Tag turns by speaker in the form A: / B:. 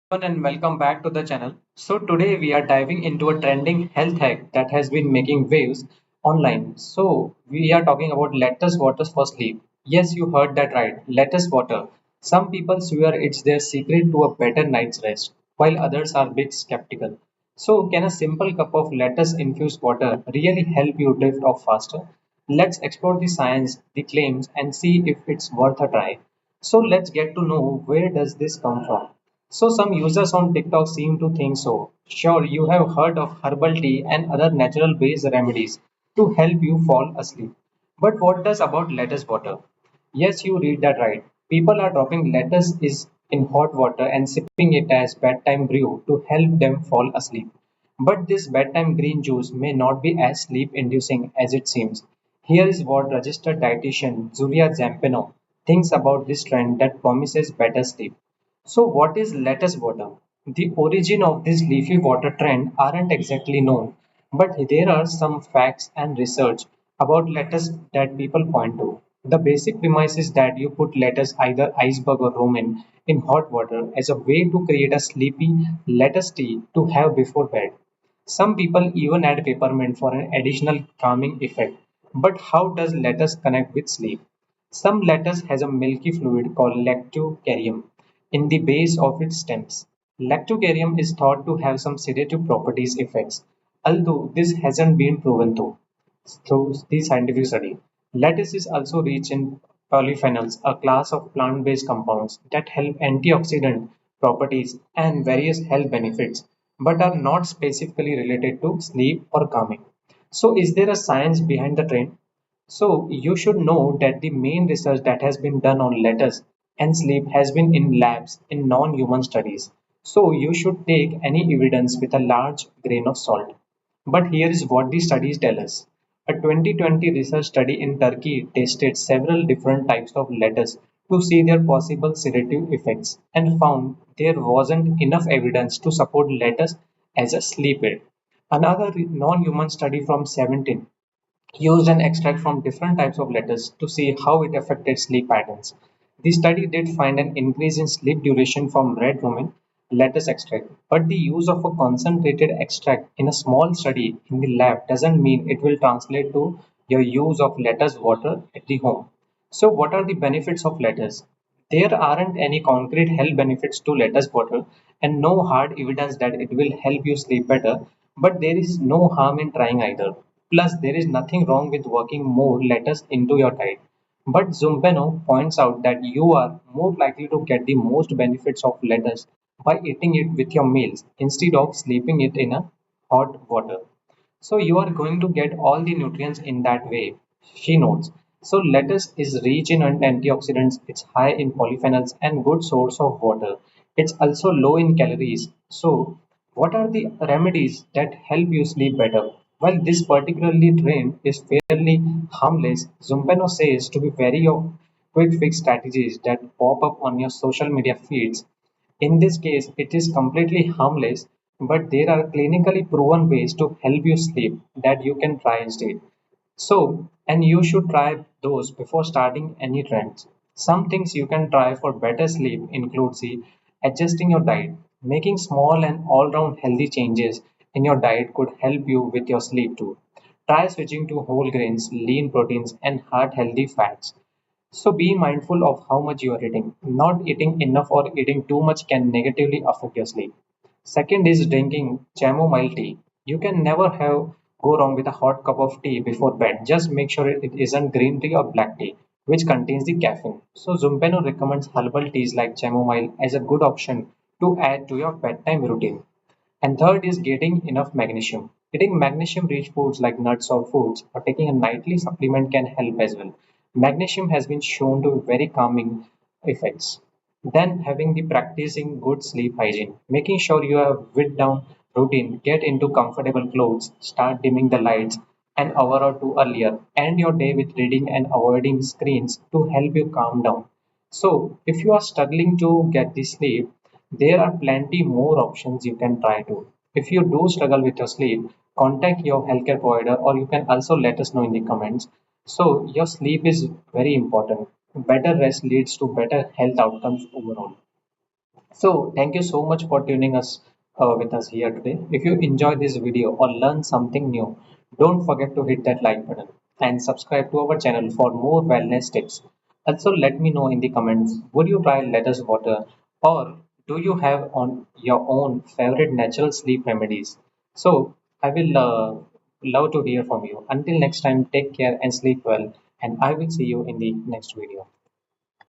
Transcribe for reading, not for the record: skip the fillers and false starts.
A: Everyone and welcome back to the channel. So today we are diving into a trending health hack that has been making waves online. So we are talking about lettuce water for sleep. Yes, you heard that right. Lettuce water. Some people swear it's their secret to a better night's rest, while others are a bit skeptical. So can a simple cup of lettuce infused water really help you drift off faster? Let's explore the science, the claims, and see if it's worth a try. So let's get to know where does this come from. So some users on TikTok seem to think so. Sure, you have heard of herbal tea and other natural based remedies to help you fall asleep. But what does about lettuce water? Yes, you read that right. People are dropping lettuce is in hot water and sipping it as bedtime brew to help them fall asleep. But this bedtime green juice may not be as sleep inducing as it seems. Here is what registered dietitian Julia Zampino thinks about this trend that promises better sleep. So, what is lettuce water? The origin of this leafy water trend aren't exactly known, but there are some facts and research about lettuce that people point to. The basic premise is that you put lettuce, either iceberg or romaine, in hot water as a way to create a sleepy lettuce tea to have before bed. Some people even add peppermint for an additional calming effect. But how does lettuce connect with sleep? Some lettuce has a milky fluid called lactocarium in the base of its stems. Lactocarium is thought to have some sedative properties effects, although this hasn't been proven through the scientific study. Lettuce is also rich in polyphenols, a class of plant-based compounds that help antioxidant properties and various health benefits, but are not specifically related to sleep or calming. So, is there a science behind the trend? So you should know that the main research that has been done on lettuce and sleep has been in labs in non-human studies. So you should take any evidence with a large grain of salt. But here is what the studies tell us. A 2020 research study in Turkey tested several different types of lettuce to see their possible sedative effects and found there wasn't enough evidence to support lettuce as a sleep aid. Another non-human study from 17 used an extract from different types of lettuce to see how it affected sleep patterns. The study did find an increase in sleep duration from red romaine lettuce extract, but the use of a concentrated extract in a small study in the lab doesn't mean it will translate to your use of lettuce water at the home. So, what are the benefits of lettuce? There aren't any concrete health benefits to lettuce water and no hard evidence that it will help you sleep better, but there is no harm in trying either. Plus, there is nothing wrong with working more lettuce into your diet. But Zumpeno points out that you are more likely to get the most benefits of lettuce by eating it with your meals instead of sleeping it in a hot water. So you are going to get all the nutrients in that way, she notes. So lettuce is rich in antioxidants, it's high in polyphenols and good source of water. It's also low in calories. So what are the remedies that help you sleep better? While this particularly trend is fairly harmless, Zumpano says to be wary of quick fix strategies that pop up on your social media feeds. In this case, it is completely harmless, but there are clinically proven ways to help you sleep that you can try instead. So, and you should try those before starting any trends. Some things you can try for better sleep include see, adjusting your diet. Making small and all-round healthy changes in your diet could help you with your sleep too. Try switching to whole grains, lean proteins, and heart-healthy fats. So be mindful of how much you are eating. Not eating enough or eating too much can negatively affect your sleep. Second is drinking chamomile tea. You can never have go wrong with a hot cup of tea before bed. Just make sure it isn't green tea or black tea, which contains the caffeine. So Zumpeno recommends herbal teas like chamomile as a good option to add to your bedtime routine. And third is getting enough magnesium. Eating magnesium rich foods like nuts or fruits or taking a nightly supplement can help as well. Magnesium has been shown to have very calming effects. Then having the practicing good sleep hygiene, making sure you have wind down routine, get into comfortable clothes, start dimming the lights an hour or two earlier, end your day with reading and avoiding screens to help you calm down. So, if you are struggling to get the sleep, there are plenty more options you can try to. If you do struggle with your sleep, contact your healthcare provider or you can also let us know in the comments. So, your sleep is very important. Better rest leads to better health outcomes overall. So, thank you so much for tuning us with us here today. If you enjoyed this video or learned something new, don't forget to hit that like button and subscribe to our channel for more wellness tips. Also, let me know in the comments, would you try lettuce water or do you have on your own favorite natural sleep remedies? So, I will love to hear from you. Until next time, take care and sleep well, and I will see you in the next video.